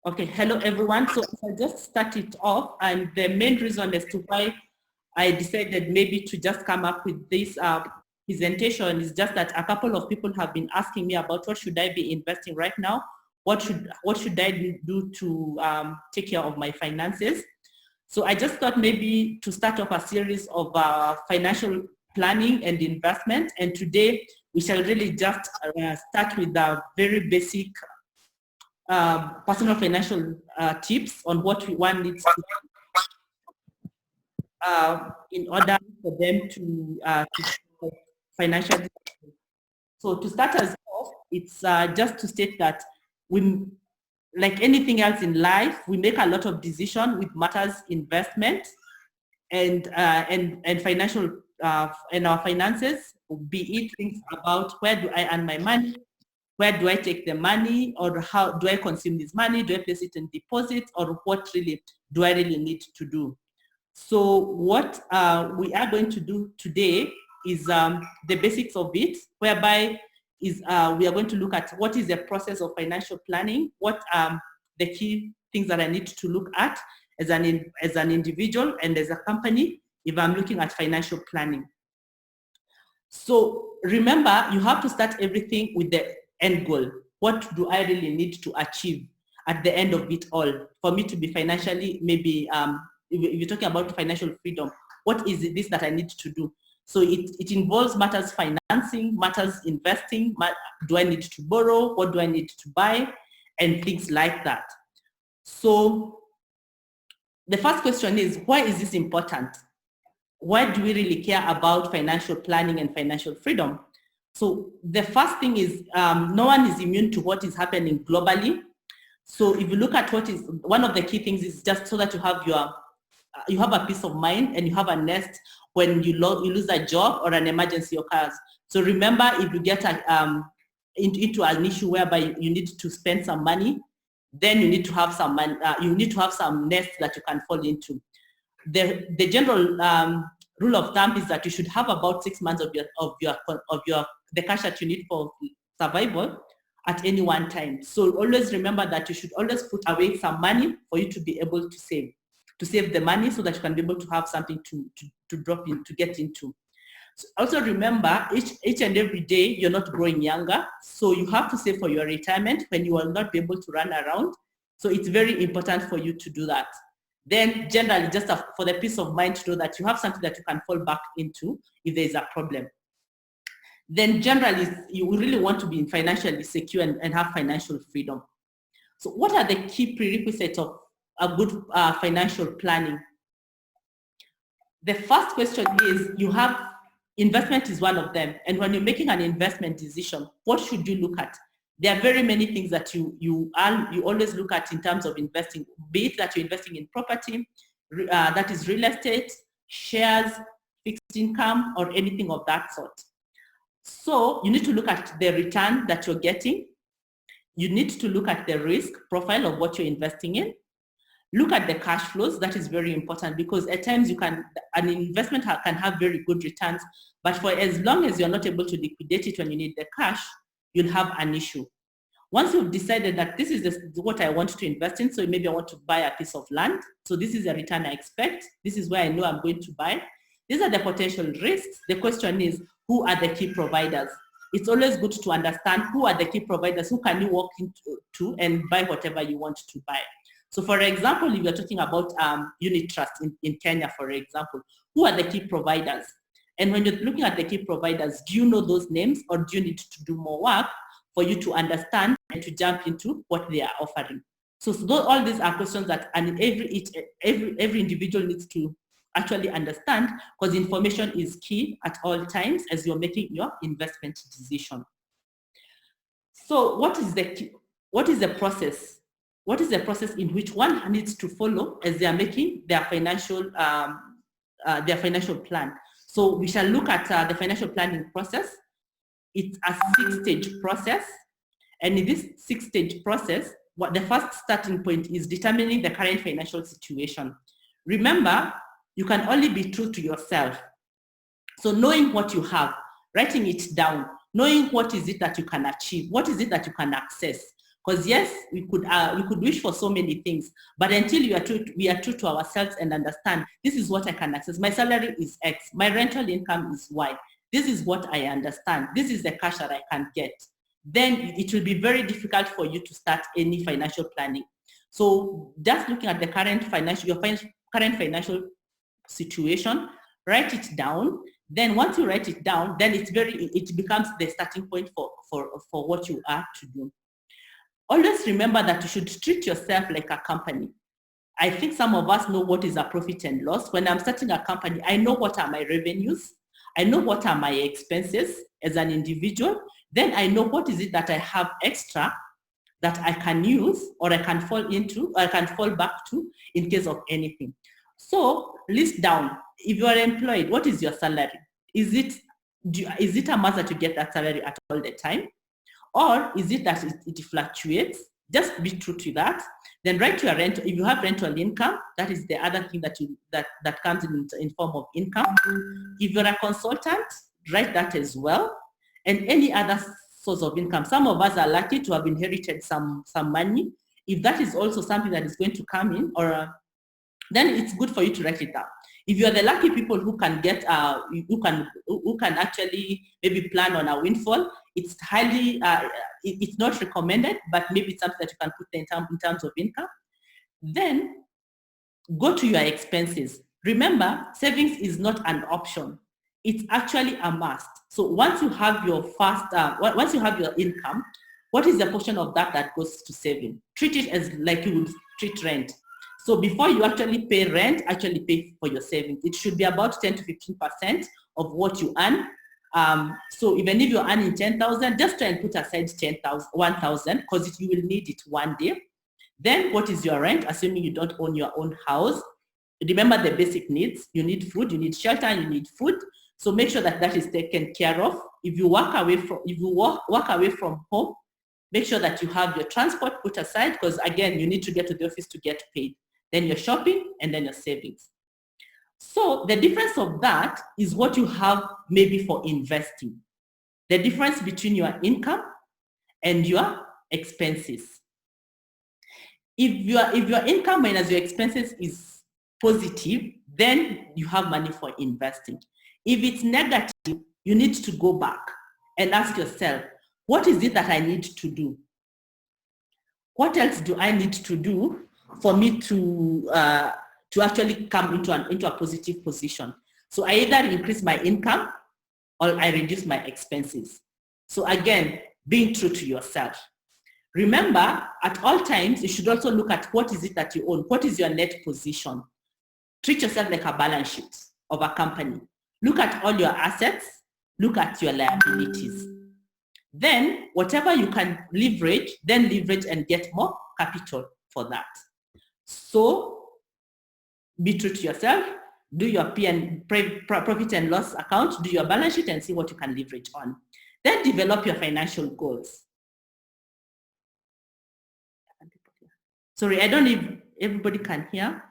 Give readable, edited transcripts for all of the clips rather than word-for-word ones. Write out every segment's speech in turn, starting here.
Okay, hello everyone. So I'll just start it off, and the main reason as to why I decided maybe to just come up with this presentation is just that a couple of people have been asking me about what should I be investing right now, what should I do to take care of my finances. So I just thought maybe to start off a series of financial planning and investment, and today we shall really just start with the very basic personal financial tips on what one needs to in order for them to financial. So to start us off, it's just to state that we, like anything else in life, we make a lot of decisions with matters investment and financial and our finances, be it things about where do I earn my money, where do I take the money, or how do I consume this money? Do I place it in deposits, or what really do I really need to do? So what we are going to do today is the basics of it, whereby is we are going to look at what is the process of financial planning, what the key things that I need to look at as an individual and as a company if I'm looking at financial planning. So remember, you have to start everything with the end goal. What do I really need to achieve at the end of it all for me to be financially, maybe if you're talking about financial freedom, what is this that I need to do? So it involves matters financing, matters investing, do I need to borrow, what do I need to buy, and things like that. So the first question is, why is this important? Why do we really care about financial planning and financial freedom? So the first thing is no one is immune to what is happening globally. So if you look at what is, one of the key things is just so that you have a peace of mind and you have a nest when you lose a job or an emergency occurs. So remember, if you get into an issue whereby you need to spend some money, then you need to have some money, you need to have some nest that you can fall into. The general rule of thumb is that you should have about 6 months of the cash that you need for survival at any one time. So always remember that you should always put away some money for you to be able to save the money so that you can be able to have something to drop in, to get into. So also remember, each and every day you're not growing younger, so you have to save for your retirement when you will not be able to run around. So it's very important for you to do that. Then generally, just for the peace of mind to know that you have something that you can fall back into if there is a problem. Then generally, you really want to be financially secure and have financial freedom. So what are the key prerequisites of a good financial planning? The first question is, investment is one of them. And when you're making an investment decision, what should you look at? There are very many things that you always look at in terms of investing, be it that you're investing in property, that is real estate, shares, fixed income, or anything of that sort. So you need to look at the return that you're getting. You need to look at the risk profile of what you're investing in. Look at the cash flows. That is very important because at times an investment can have very good returns, but for as long as you're not able to liquidate it when you need the cash, you'll have an issue. Once you've decided that this is what I want to invest in, so maybe I want to buy a piece of land, so this is the return I expect, this is where I know I'm going to buy, these are the potential risks. The question is, who are the key providers? It's always good to understand who are the key providers, who can you walk into and buy whatever you want to buy. So for example, if you're talking about unit trust in Kenya, for example, who are the key providers? And when you're looking at the key providers, do you know those names, or do you need to do more work for you to understand and to jump into what they are offering? So all these are questions that every individual needs to actually understand, because information is key at all times as you're making your investment decision. So what is the process? What is the process in which one needs to follow as they are making their financial plan? So we shall look at the financial planning process. It's a 6-stage process, and in this 6-stage process, the first starting point is determining the current financial situation. Remember, you can only be true to yourself. So knowing what you have, writing it down, knowing what is it that you can achieve, what is it that you can access, Because yes, we could wish for so many things, but until we are true to ourselves and understand this is what I can access. My salary is X, my rental income is Y. This is what I understand. This is the cash that I can get. Then it will be very difficult for you to start any financial planning. So just looking at the current current financial situation, write it down. Then once you write it down, then it becomes the starting point for what you are to do. Always remember that you should treat yourself like a company. I think some of us know what is a profit and loss. When I'm starting a company, I know what are my revenues. I know what are my expenses as an individual. Then I know what is it that I have extra that I can use or I can fall back to in case of anything. So list down, if you are employed, what is your salary? Is it a must that you get that salary at all the time? Or is it that it fluctuates? Just be true to that. Then write your rent. If you have rental income, that is the other thing that comes in form of income. If you're a consultant, write that as well. And any other source of income. Some of us are lucky to have inherited some money. If that is also something that is going to come in, then it's good for you to write it down. If you are the lucky people who can get, who can actually maybe plan on a windfall, it's highly, it's not recommended, but maybe it's something that you can put in terms of income. Then go to your expenses. Remember, savings is not an option. It's actually a must. So once you have your once you have your income, what is the portion of that goes to saving? Treat it as like you would treat rent. So before you actually pay rent, actually pay for your savings. It should be about 10 to 15% of what you earn. So even if you're earning 10,000, just try and put aside 1,000 because you will need it one day. Then what is your rent, assuming you don't own your own house? Remember the basic needs. You need food, you need shelter, you need food. So make sure that is taken care of. If you walk away from home, make sure that you have your transport put aside because again, you need to get to the office to get paid. Then your shopping and then your savings. So the difference of that is what you have maybe for investing. The difference between your income and your expenses. If your income minus your expenses is positive, then you have money for investing. If it's negative, you need to go back and ask yourself, what is it that I need to do? What else do I need to do for me to actually come into a positive position? So I either increase my income or I reduce my expenses. So again, being true to yourself. Remember, at all times, you should also look at what is it that you own. What is your net position? Treat yourself like a balance sheet of a company. Look at all your assets. Look at your liabilities. Then, whatever you can leverage, then leverage and get more capital for that. So, be true to yourself. Do your profit and loss account. Do your balance sheet and see what you can leverage on. Then develop your financial goals. Sorry, I don't know if everybody can hear.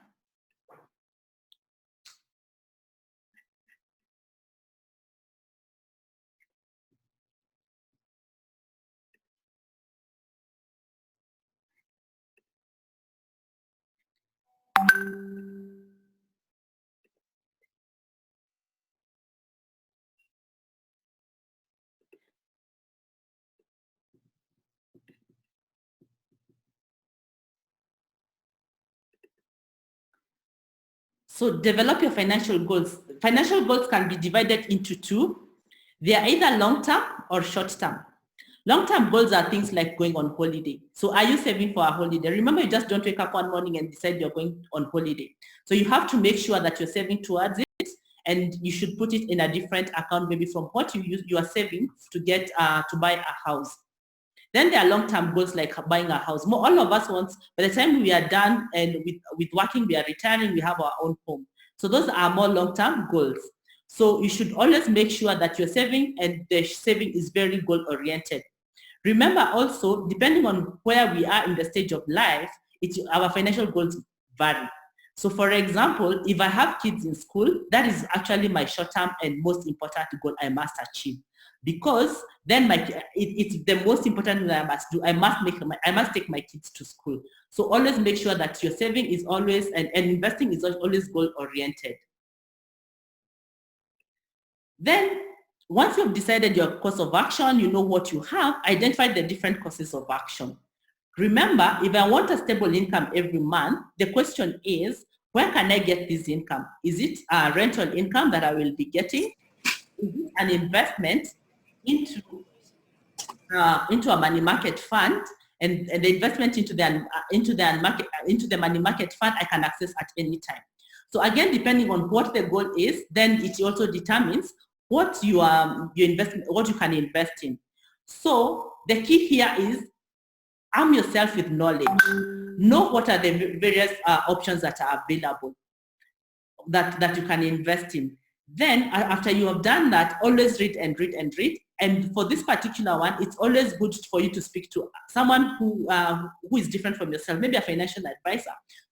So develop your financial goals. Financial goals can be divided into two. They are either long-term or short-term. Long-term goals are things like going on holiday. So are you saving for a holiday? Remember, you just don't wake up one morning and decide you're going on holiday. So you have to make sure that you're saving towards it, and you should put it in a different account, maybe from what you are saving to get to buy a house. Then there are long-term goals like buying a house. All of us want, by the time we are done and with working, we are retiring, we have our own home. So those are more long-term goals. So you should always make sure that you're saving and the saving is very goal-oriented. Remember also, depending on where we are in the stage of life, our financial goals vary. So for example, if I have kids in school, that is actually my short-term and most important goal I must achieve. because then it's the most important thing I must do. I must take my kids to school. So always make sure that your saving is always and investing is always goal oriented. Then once you've decided your course of action, you know what you have, identify the different courses of action. Remember, if I want a stable income every month, the question is, where can I get this income? Is it a rental income that I will be getting? Is it an investment into a money market fund? And the investment into the money market fund I can access at any time. So again, depending on what the goal is, then it also determines what you can invest in. So the key here is arm yourself with knowledge. Know what are the various options that are available that you can invest in. Then after you have done that, always read and read and read. And for this particular one, it's always good for you to speak to someone who is different from yourself, maybe a financial advisor,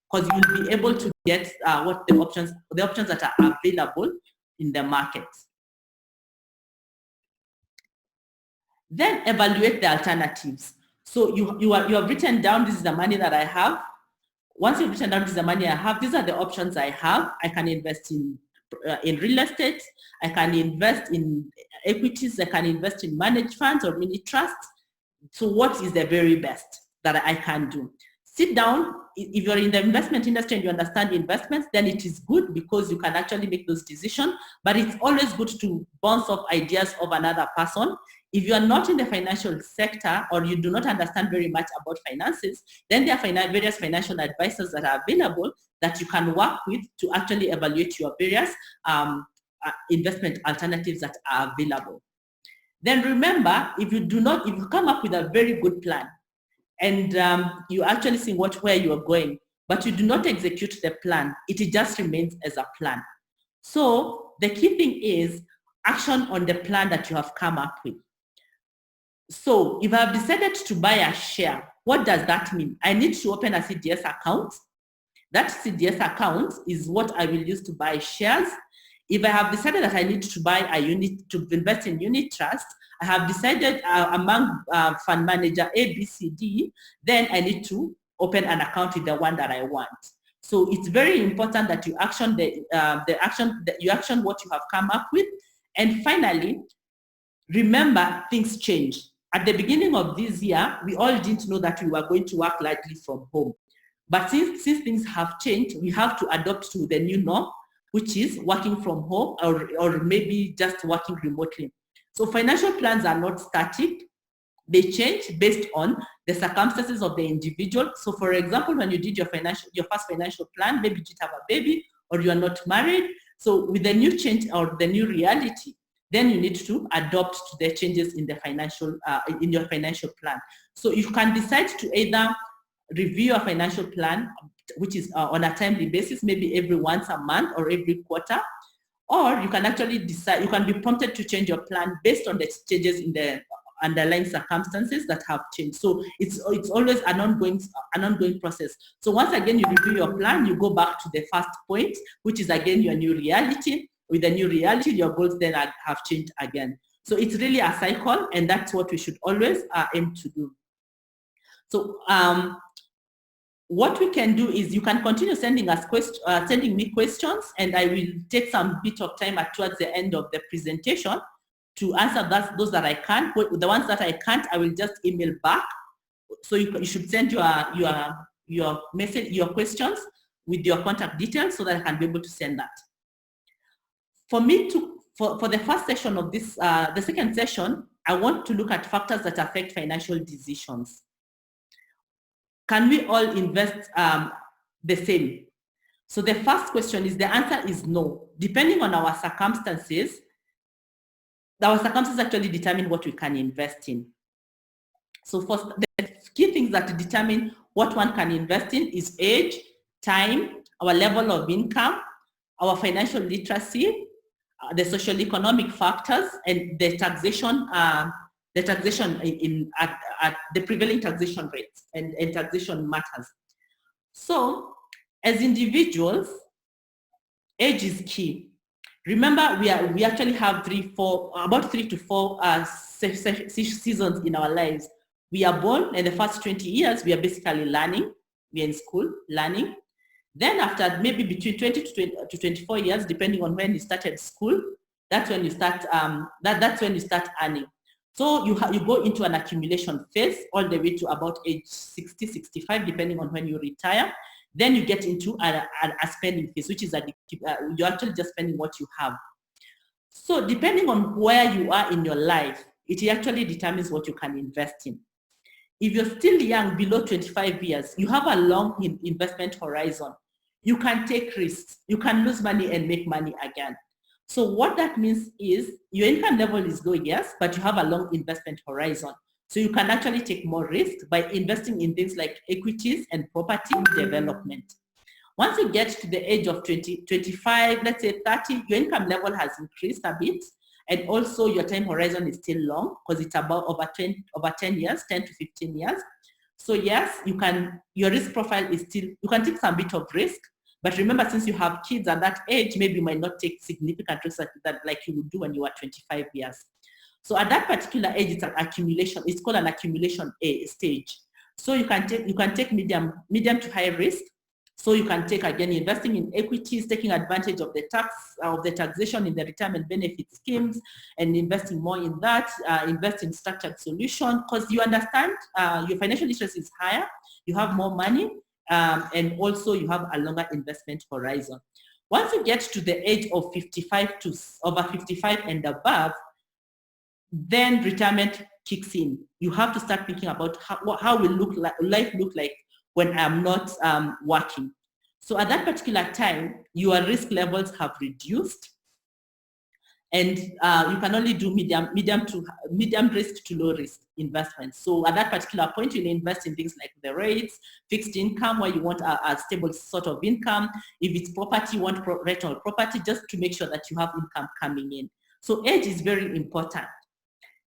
because you'll be able to get what the options that are available in the market. Then evaluate the alternatives. So you have written down, this is the money that I have. Once you've written down, this is the money I have, these are the options I have. I can invest in real estate, I can invest in equities, I can invest in managed funds or mini trusts. So what is the very best that I can do? Sit down. If you're in the investment industry and you understand investments, then it is good because you can actually make those decisions, but it's always good to bounce off ideas of another person. If you are not in the financial sector or you do not understand very much about finances, then there are various financial advisors that are available that you can work with to actually evaluate your various investment alternatives that are available. Then remember, if you come up with a very good plan and you actually see where you are going, but you do not execute the plan, it just remains as a plan. So the key thing is action on the plan that you have come up with. So if I've decided to buy a share, what does that mean? I need to open a CDS account. That CDS account is what I will use to buy shares. If I have decided that I need to buy to invest in unit trust, I have decided among fund manager A, B, C, D, then I need to open an account with the one that I want. So it's very important that you action what you have come up with. And finally, remember, things change. At the beginning of this year, we all didn't know that we were going to work largely from home. But since things have changed, we have to adapt to the new norm, which is working from home or maybe just working remotely. So financial plans are not static. They change based on the circumstances of the individual. So for example, when you did your first financial plan, maybe you did have a baby or you are not married. So with the new change or the new reality, then you need to adopt to the changes in the in your financial plan. So you can decide to either review your financial plan, which is on a timely basis, maybe every once a month or every quarter, or you can actually decide, you can be prompted to change your plan based on the changes in the underlying circumstances that have changed. So it's always an ongoing process. So once again, you review your plan, you go back to the first point, which is again your new reality. With the new reality, your goals then have changed again. So it's really a cycle, and that's what we should always aim to do. So what we can do is you can continue sending me questions, and I will take some bit of time towards the end of the presentation to answer those that I can. The ones that I can't, I will just email back. So you should send your message, your questions with your contact details so that I can be able to send that. For me for the first session of this, the second session, I want to look at factors that affect financial decisions. Can we all invest the same? So the first question is, the answer is no. Depending on our circumstances actually determine what we can invest in. So first, the key things that determine what one can invest in is age, time, our level of income, our financial literacy, the social economic factors, and the taxation at the prevailing taxation rates and taxation matters. So as individuals, age is key. Remember, we actually have about 3 to 4 seasons in our lives. We are born, and the first 20 years, we are basically learning. We are in school, learning. Then after maybe between 20 to 24 years, depending on when you started school, that's when you start, that's when you start earning. So you go into an accumulation phase all the way to about age 60, 65, depending on when you retire. Then you get into a spending phase, which is you're actually just spending what you have. So depending on where you are in your life, it actually determines what you can invest in. If you're still young, below 25 years, you have a long investment horizon. You can take risks. You can lose money and make money again. So what that means is your income level is low, yes, but you have a long investment horizon. So you can actually take more risk by investing in things like equities and property development. Once you get to the age of 20, 25, let's say 30, your income level has increased a bit. And also your time horizon is still long because it's about over 10 years, 10 to 15 years. So yes, your risk profile is still, you can take some bit of risk, but remember, since you have kids at that age, maybe you might not take significant risks like you would do when you are 25 years. So at that particular age, it's an accumulation. It's called an accumulation stage. So you can take medium to high risk. So you can take, again, investing in equities, taking advantage of the taxation in the retirement benefit schemes, and investing more in that, invest in structured solution, because you understand your financial literacy is higher, you have more money, and also you have a longer investment horizon. Once you get to the age of 55 to over 55 and above, then retirement kicks in. You have to start thinking about how will life look like when I'm not working. So at that particular time, your risk levels have reduced, and you can only do medium risk to low risk investments. So at that particular point, you'll invest in things like the rates, fixed income, where you want a stable sort of income. If it's property, you want rental property, just to make sure that you have income coming in. So age is very important.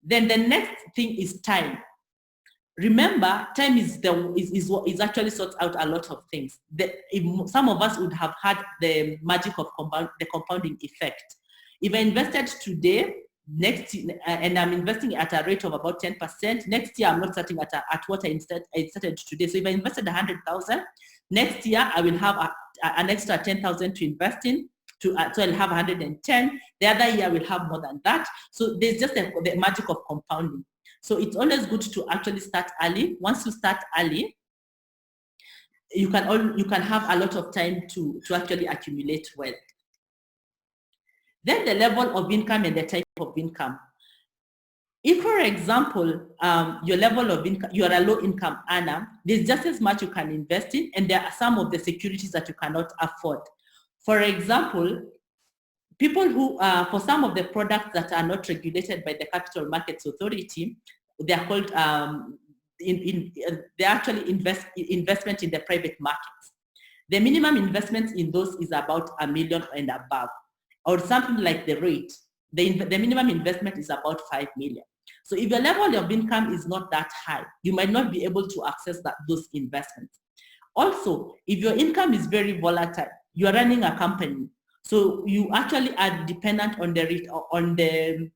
Then the next thing is time. Remember, time is actually sorts out a lot of things. Some of us would have had the magic of the compounding effect. If I invested today, and I'm investing at a rate of about 10%, next year I'm not starting at what I started today. So if I invested 100,000, next year I will have an extra 10,000 to invest in. So I'll have 110. The other year we'll have more than that. So there's just the magic of compounding. So it's always good to actually start early. Once you start early, you can have a lot of time to actually accumulate wealth. Then the level of income and the type of income. If, for example, your level of income, you are a low income earner, there's just as much you can invest in, and there are some of the securities that you cannot afford. For example, people who, for some of the products that are not regulated by the Capital Markets Authority, they are called, they actually investment in the private markets. The minimum investment in those is about $1 million and above, or something like the rate. The minimum investment is about 5 million. So if your level of income is not that high, you might not be able to access those investments. Also, if your income is very volatile, you are running a company, so you actually are dependent on the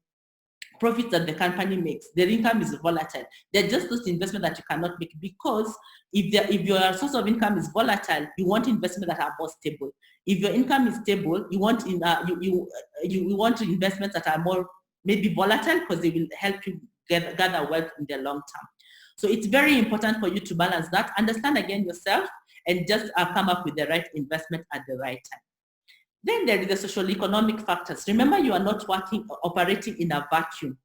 profits that the company makes. Their income is volatile. They're just those investments that you cannot make, because if your source of income is volatile, you want investments that are more stable. If your income is stable, you want you want investments that are more maybe volatile, because they will help you gather wealth in the long term. So it's very important for you to balance that, understand again yourself, and just come up with the right investment at the right time. Then there is the social economic factors. Remember, you are not operating in a vacuum.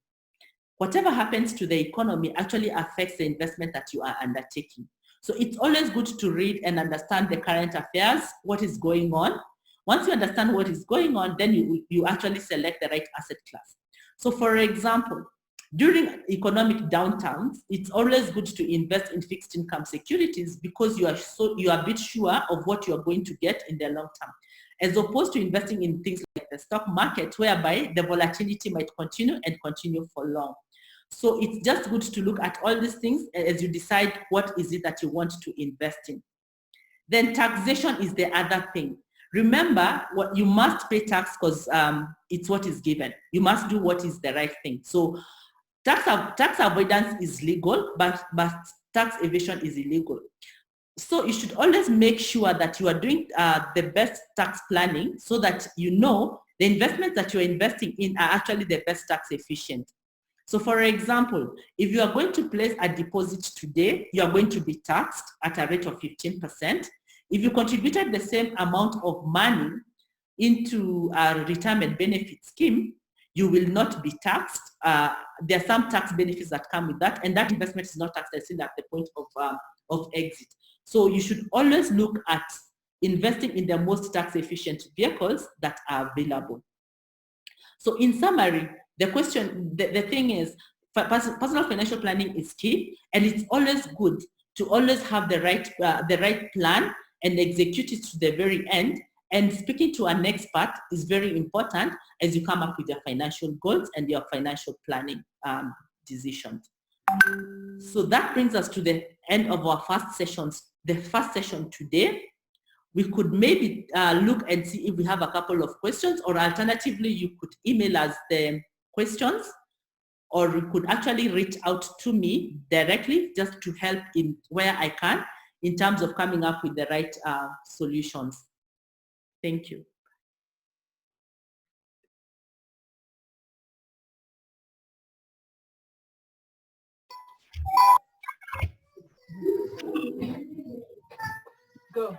Whatever happens to the economy actually affects the investment that you are undertaking. So it's always good to read and understand the current affairs, what is going on. Once you understand what is going on, then you actually select the right asset class. So for example, during economic downturns, it's always good to invest in fixed income securities, because you are a bit sure of what you are going to get in the long term, as opposed to investing in things like the stock market, whereby the volatility might continue and continue for long. So it's just good to look at all these things as you decide what is it that you want to invest in. Then taxation is the other thing. Remember, what you must pay tax because it's what is given. You must do what is the right thing. So tax avoidance is legal, but tax evasion is illegal. So you should always make sure that you are doing the best tax planning so that you know the investments that you're investing in are actually the best tax efficient. So for example, if you are going to place a deposit today, you are going to be taxed at a rate of 15%. If you contributed the same amount of money into a retirement benefit scheme, you will not be taxed. There are some tax benefits that come with that, and that investment is not taxed until at the point of exit. So you should always look at investing in the most tax efficient vehicles that are available. So in summary, the thing is, personal financial planning is key, and it's always good to always have the right plan and execute it to the very end. And speaking to an expert is very important as you come up with your financial goals and your financial planning decisions. So that brings us to the end of our first session today. We could maybe look and see if we have a couple of questions, or alternatively, you could email us the questions, or you could actually reach out to me directly just to help in where I can in terms of coming up with the right solutions. Thank you. Go.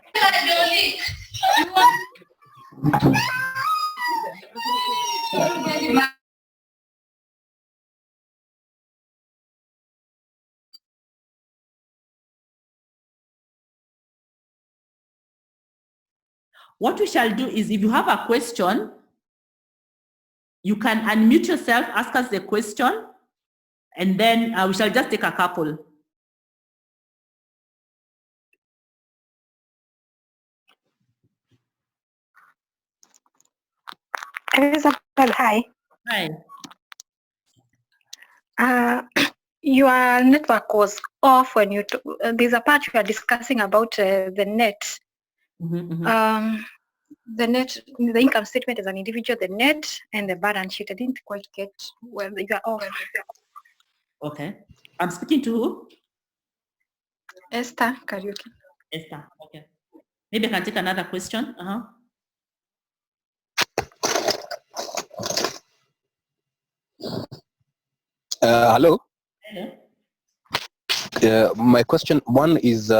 What we shall do is, if you have a question, you can unmute yourself, ask us the question, and then we shall just take a couple. Elizabeth, hi. Hi. Your network was off when you, there's a part you are discussing about the net. The net, the income statement as an individual, the net, and the balance sheet. I didn't quite get where you are off. Okay. I'm speaking to who? Esther Kariuki. Esther, okay. Maybe I can take another question. Hello. Hello. My question one is,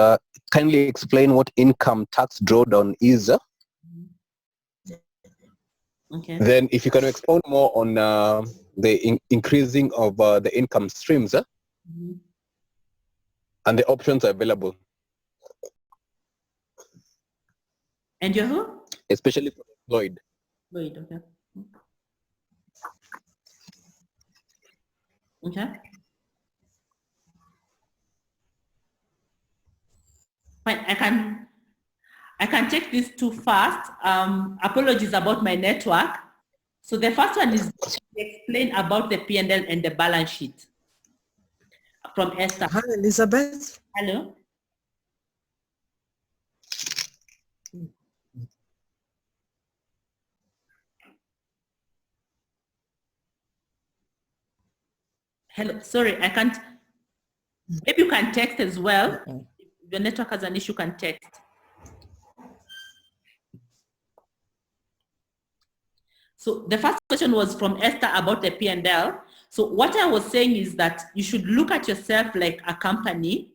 kindly explain what income tax drawdown is. Okay. Then if you can expound more on the increasing of the income streams and the options available. And you're who? Especially for employed. Wait, okay. Okay. Fine, I can take this too fast. Apologies about my network. So the first one is to explain about the P&L and the balance sheet from Esther. Hi, Elizabeth. Hello. Hello, sorry, I can't. Maybe you can text as well. If your network has an issue, you can text. So the first question was from Esther about the P&L. So what I was saying is that you should look at yourself like a company.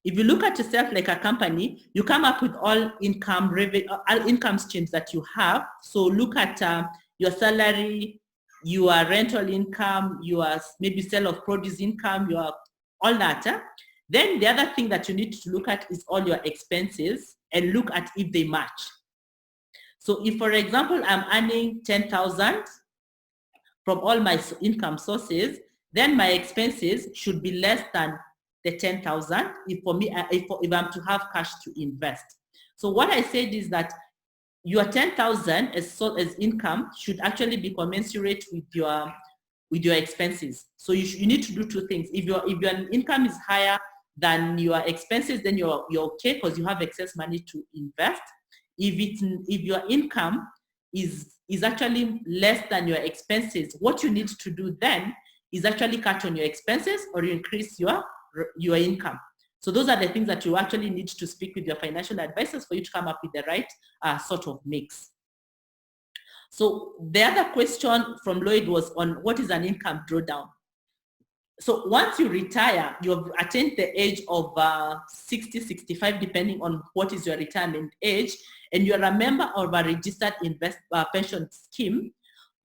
If you look at yourself like a company, you come up with all income streams that you have. So look at your salary, your rental income, your maybe sale of produce income, your all that. Then the other thing that you need to look at is all your expenses and look at if they match. So if, for example, I'm earning 10,000 from all my income sources, then my expenses should be less than the 10,000 if I'm to have cash to invest. So what I said is that your 10,000 as income should actually be commensurate with your expenses. So you need to do two things. If your income is higher than your expenses, then you're okay because you have excess money to invest. if your income is actually less than your expenses, what you need to do then is actually cut on your expenses or you increase your income. So those are the things that you actually need to speak with your financial advisors for you to come up with the right sort of mix. So the other question from Lloyd was on what is an income drawdown. So once you retire, you have attained the age of 60, 65, depending on what is your retirement age, and you're a member of a registered pension scheme,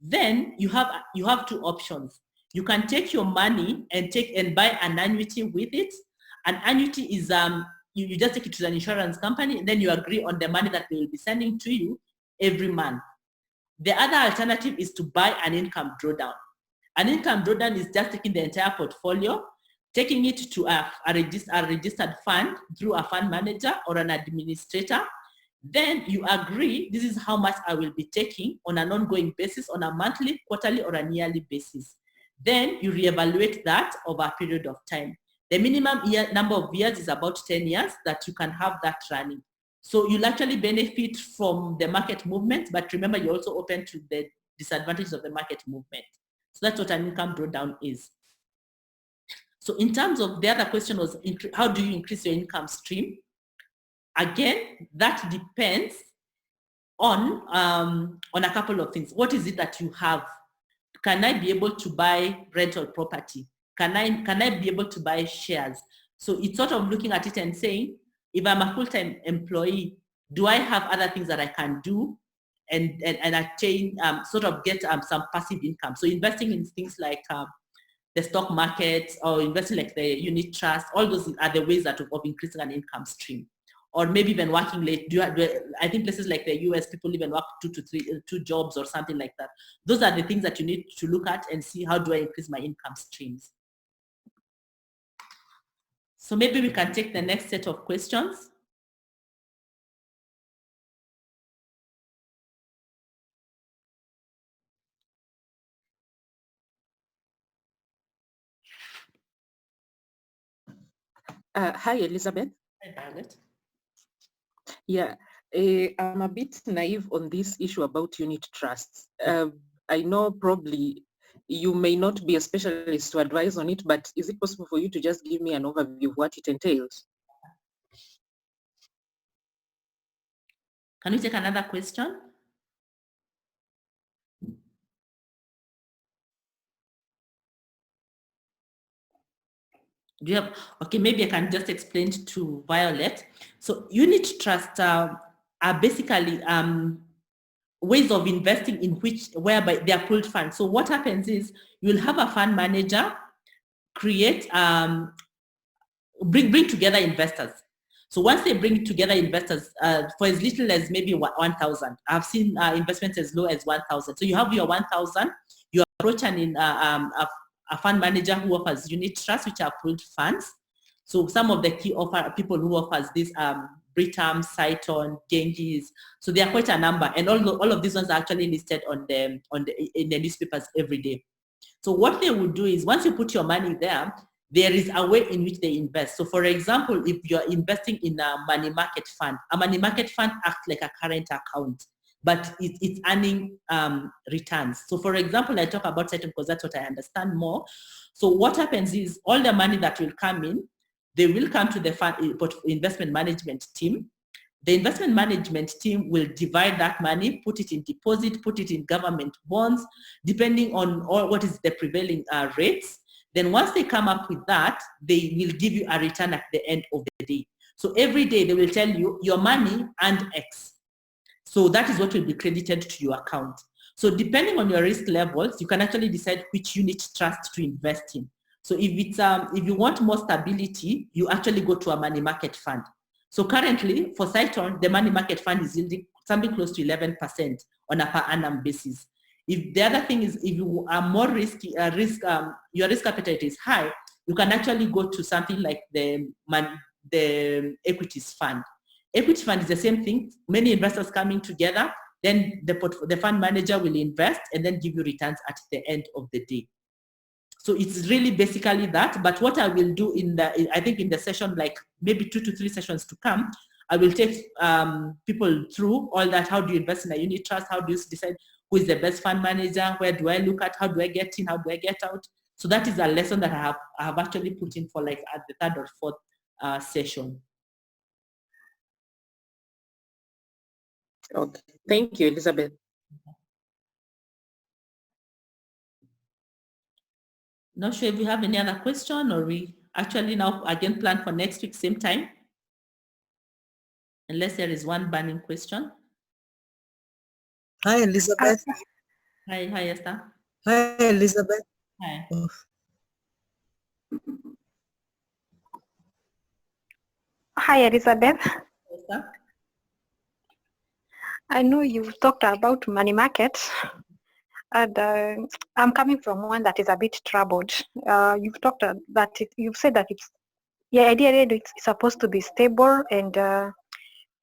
then you have two options. You can take your money and buy an annuity with it. An annuity is you just take it to an insurance company and then you agree on the money that they will be sending to you every month. The other alternative is to buy an income drawdown. An income drawdown is just taking the entire portfolio, taking it to a registered fund through a fund manager or an administrator. Then you agree, this is how much I will be taking on an ongoing basis, on a monthly, quarterly, or a yearly basis. Then you reevaluate that over a period of time. The minimum number of years is about 10 years that you can have that running. So you'll actually benefit from the market movement, but remember you're also open to the disadvantages of the market movement. So that's what an income drawdown is. So in terms of the other question was, how do you increase your income stream? Again, that depends on a couple of things. What is it that you have? Can I be able to buy rental property? Can I be able to buy shares? So it's sort of looking at it and saying, if I'm a full-time employee, do I have other things that I can do and attain, sort of get some passive income? So investing in things like the stock market or investing like the unit trust, all those are the ways of increasing an income stream. Or maybe even working late. I think places like the US, people even work 2 to 3 jobs or something like that. Those are the things that you need to look at and see, how do I increase my income streams? So maybe we can take the next set of questions. Hi, Elizabeth. Hi, Violet. Yeah, I'm a bit naive on this issue about unit trusts. I know probably you may not be a specialist to advise on it, but is it possible for you to just give me an overview of what it entails? Can we take another question? Do you have, okay, maybe I can just explain to Violet. So unit trusts are basically ways of investing whereby they are pooled funds. So what happens is you'll have a fund manager create, bring together investors. So once they bring together investors for as little as maybe 1,000, I've seen investments as low as 1,000. So you have your 1,000, you approach a fund manager who offers unit trusts, which are pooled funds. So some of the key people who offers this Britam, Saiton, Genghis. So there are quite a number, and all of these ones are actually listed in the newspapers every day. So what they would do is, once you put your money there is a way in which they invest. So for example, if you're investing in a money market fund acts like a current account, but it's earning returns. So for example, I talk about Saiton because that's what I understand more. So what happens is all the money that will come in, they will come to the fund investment management team. The investment management team will divide that money, put it in deposit, put it in government bonds, depending on what is the prevailing rates. Then once they come up with that, they will give you a return at the end of the day. So every day they will tell you your money and X. So that is what will be credited to your account. So depending on your risk levels, you can actually decide which unit trust to invest in. So if you want more stability, you actually go to a money market fund. So currently for Saiton, the money market fund is yielding something close to 11% on a per annum basis. If the other thing is, if you are more risky, your risk appetite is high, you can actually go to something like the equities fund. Equity fund is the same thing. Many investors coming together, then the fund manager will invest and then give you returns at the end of the day. So it's really basically that. But what I will do I think in the session, like maybe 2 to 3 sessions to come, I will take people through all that. How do you invest in a unit trust? How do you decide who is the best fund manager? Where do I look at? How do I get in? How do I get out? So that is a lesson that I have actually put in for like at the third or fourth session. Okay, thank you, Elizabeth. Not sure if we have any other question, or we actually now again plan for next week, same time. Unless there is one burning question. Hi, Elizabeth. Hi, Esther. Hi, Elizabeth. Hi. Oh. Hi, Elizabeth. Esther? I know you've talked about money markets, and I'm coming from one that is a bit troubled. You've talked you've said that ideally it's supposed to be stable and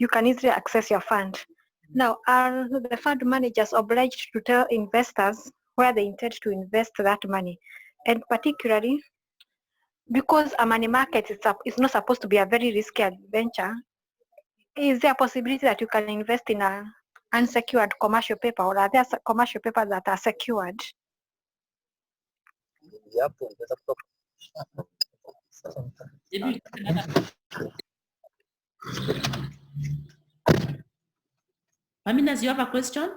you can easily access your fund. Now, are the fund managers obliged to tell investors where they intend to invest that money? And particularly, because a money market is not supposed to be a very risky adventure, is there a possibility that you can invest in an unsecured commercial paper, or are there commercial papers that are secured? Aminas, you have a question?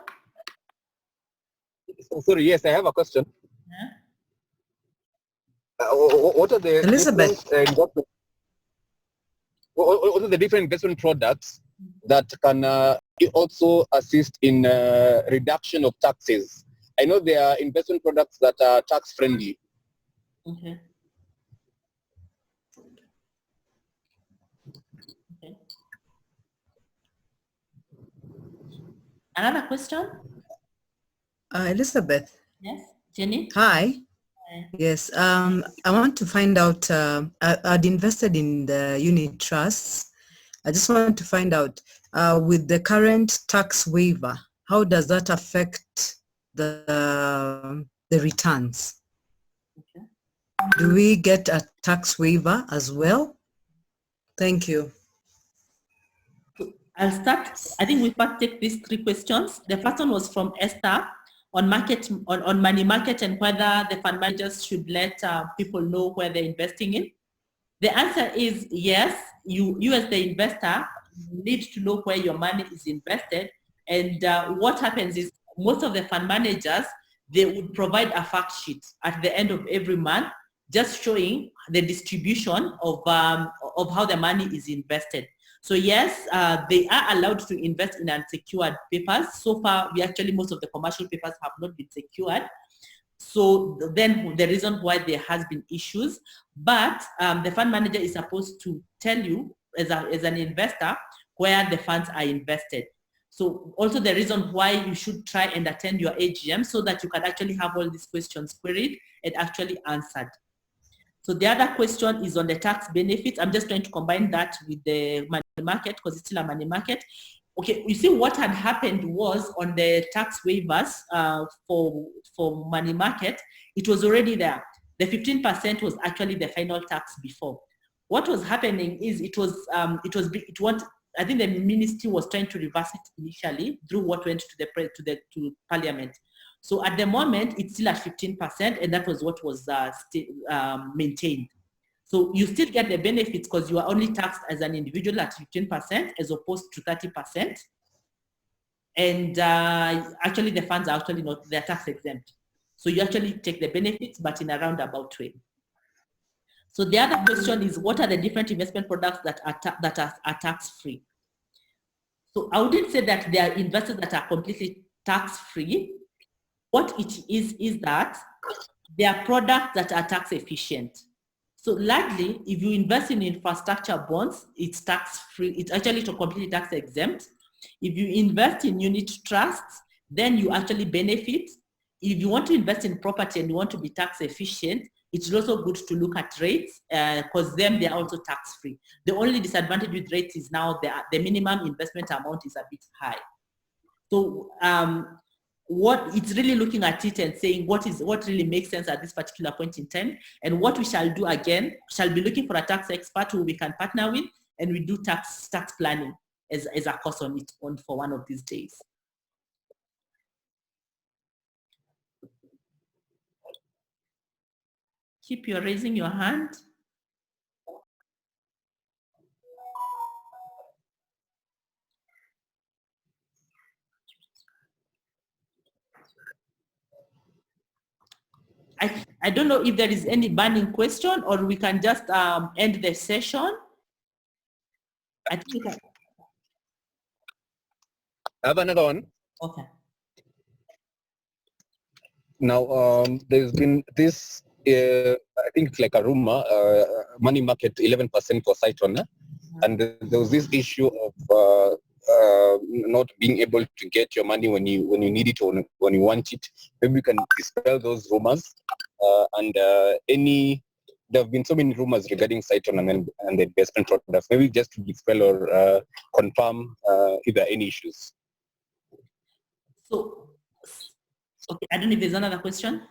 Sorry, yes, I have a question. Yeah. What are the Elizabeth. what are the different investment products that can also assist in reduction of taxes? I know there are investment products that are tax friendly. Okay. Okay. Another question? Elizabeth. Yes, Jenny? Hi. Hi. Yes, I want to find out, I'd invested in the unit trusts. I just want to find out, with the current tax waiver, how does that affect the returns? Okay. Do we get a tax waiver as well? Thank you. I'll start. I think we first take these three questions. The first one was from Esther on money market and whether the fund managers should let people know where they're investing in. The answer is yes. You as the investor need to know where your money is invested. And what happens is most of the fund managers, they would provide a fact sheet at the end of every month, just showing the distribution of how the money is invested. So yes, they are allowed to invest in unsecured papers. So far, most of the commercial papers have not been secured. So then the reason why there has been issues, but the fund manager is supposed to tell you as an investor where the funds are invested. So also the reason why you should try and attend your AGM so that you can actually have all these questions queried and actually answered. So the other question is on the tax benefits. I'm just trying to combine that with the money market because it's still a money market. Okay, you see what had happened was on the tax waivers for money market, it was already there. The 15% was actually the final tax before. What was happening is I think the ministry was trying to reverse it initially through what went to Parliament. So at the moment, it's still at 15%, and that was what was maintained. So you still get the benefits because you are only taxed as an individual at 15% as opposed to 30%. And actually the funds are actually not, they're tax exempt. So you actually take the benefits, but in a roundabout way. So the other question is, what are the different investment products that are tax-free? So I wouldn't say that there are investors that are completely tax-free. What it is that there are products that are tax efficient. So largely, if you invest in infrastructure bonds, it's tax-free. It's actually completely tax exempt. If you invest in unit trusts, then you actually benefit. If you want to invest in property and you want to be tax efficient, it's also good to look at rates because then they're also tax-free. The only disadvantage with rates is now the minimum investment amount is a bit high. So what it's really looking at it and saying what really makes sense at this particular point in time, and what we shall do again, shall be looking for a tax expert who we can partner with and we do tax planning as a course on its own for one of these days. Keep your raising your hand. I don't know if there is any burning question, or we can just end the session. I think I have another one. okay. Now, there's been this, I think it's like a rumor, money market 11% for Cyton, and there was this issue of not being able to get your money when you need it or when you want it. Maybe we can dispel those rumors. There have been so many rumors regarding Cyton and the investment products. Maybe just to dispel or confirm if there are any issues. So, okay, I don't know if there's another question.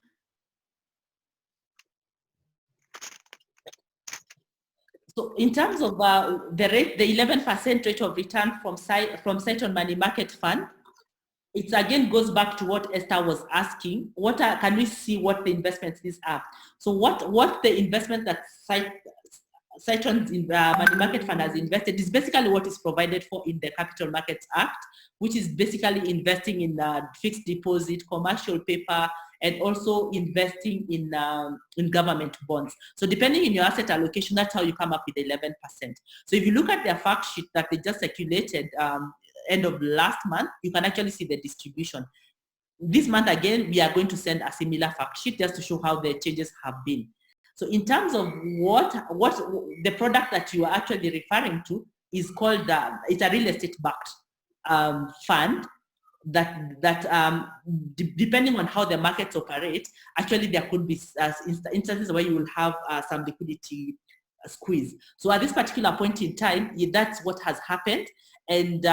So in terms of the rate, the 11% rate of return from Cyton Money Market Fund, it again goes back to what Esther was asking. Can we see what the investments these are? So what the investment that Cyton's Money Market Fund has invested is basically what is provided for in the Capital Markets Act, which is basically investing in fixed deposit, commercial paper, and also investing in government bonds. So depending on your asset allocation, that's how you come up with 11%. So if you look at their fact sheet that they just circulated end of last month, you can actually see the distribution. This month again, we are going to send a similar fact sheet just to show how the changes have been. So in terms of what the product that you are actually referring to is called, it's a real estate backed fund that depending on how the markets operate, actually there could be instances where you will have some liquidity squeeze. So at this particular point in time, that's what has happened, and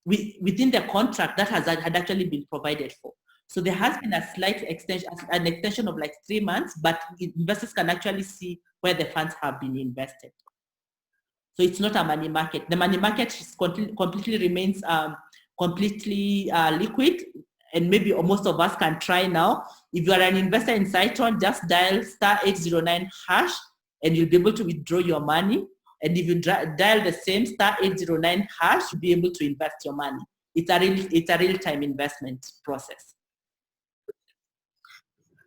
within the contract that had actually been provided for. So there has been a slight extension, an extension of like 3 months, but investors can actually see where the funds have been invested. So it's not a money market. The money market completely remains completely liquid, and maybe most of us can try now. If you are an investor in Cyton, just dial *809# and you'll be able to withdraw your money. And if you dial the same *809#, you'll be able to invest your money. It's a real-time investment process.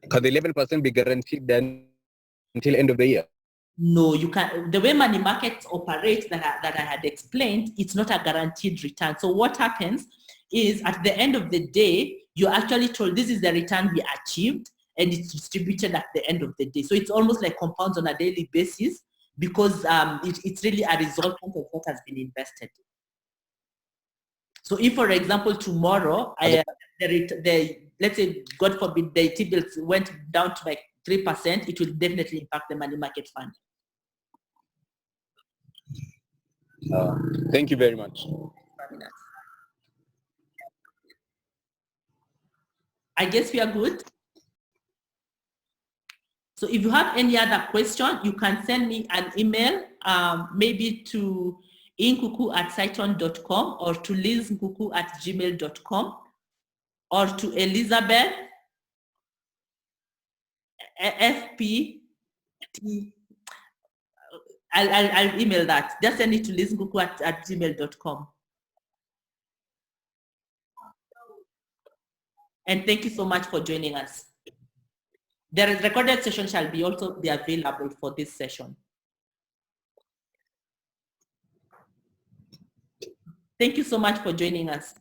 Can the 11% be guaranteed then until end of the year? No, you can't. The way money markets operate that I had explained, it's not a guaranteed return. So what happens is at the end of the day, you're actually told this is the return we achieved, and it's distributed at the end of the day. So it's almost like compounds on a daily basis, because it's really a result of what has been invested. So if, for example, tomorrow, let's say, God forbid, the T-bills went down to like 3%, it will definitely impact the money market fund. Thank you very much. I guess we are good. So if you have any other question, you can send me an email, maybe to inkuku@cyton.com or to liznkuku@gmail.com or to Elizabeth FPT. I'll email that. Just send it to liznkuku@gmail.com. And thank you so much for joining us. The recorded session shall also be available for this session. Thank you so much for joining us.